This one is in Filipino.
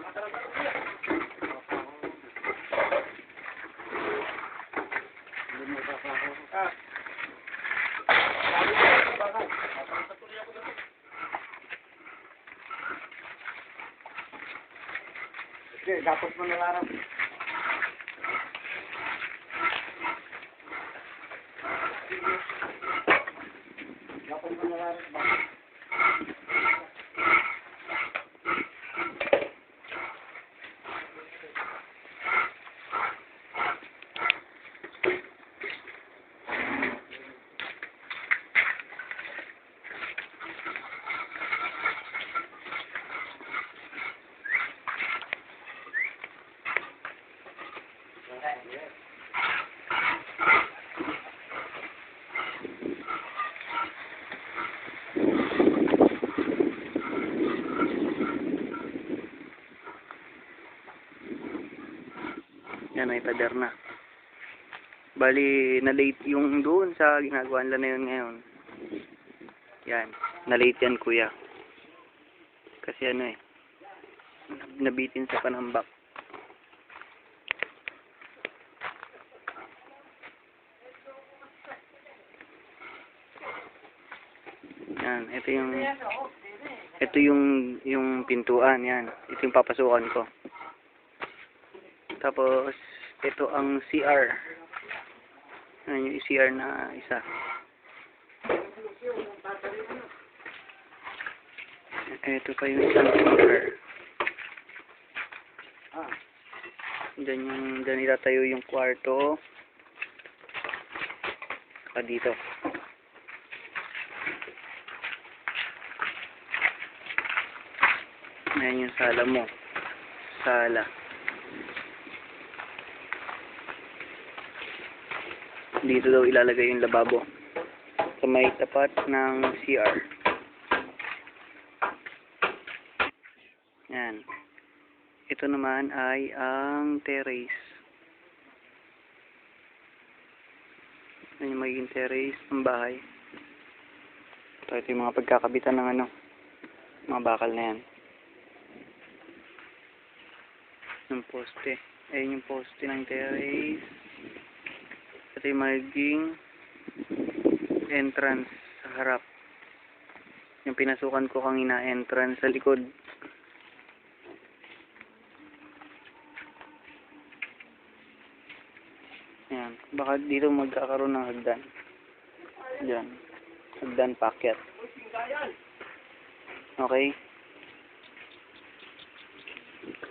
Okay, dapat mo nalarap. Dapat mo nalarap ba? Yan ay pader na. Bali, na-late yung doon sa ginagawa nila na yun ngayon. Yan. Na-late yan, kuya. Kasi ano eh, nabitin sa panambak. Yan. Ito yung pintuan. Yan. Ito yung papasukan ko. Tapos, ito ang CR. Ayan yung CR na isa. Ito pa yung isang CR. Diyan itatayo yung kwarto. Saka dito. Ayan yung sala mo. Sala. Dito daw ilalagay yung lababo sa may tapat ng CR. Yan. Ito naman ay ang terrace. Yan yung magiging terrace ng bahay. Ito yung mga pagkakabitan ng mga bakal na yan. Yung poste. Ayun yung poste ng terrace. Ito yung magiging entrance sa harap. Yung pinasukan ko kanina, entrance sa likod. Yan. Baka dito magkakaroon ng hagdan. Diyan. Hagdan packet. Okay?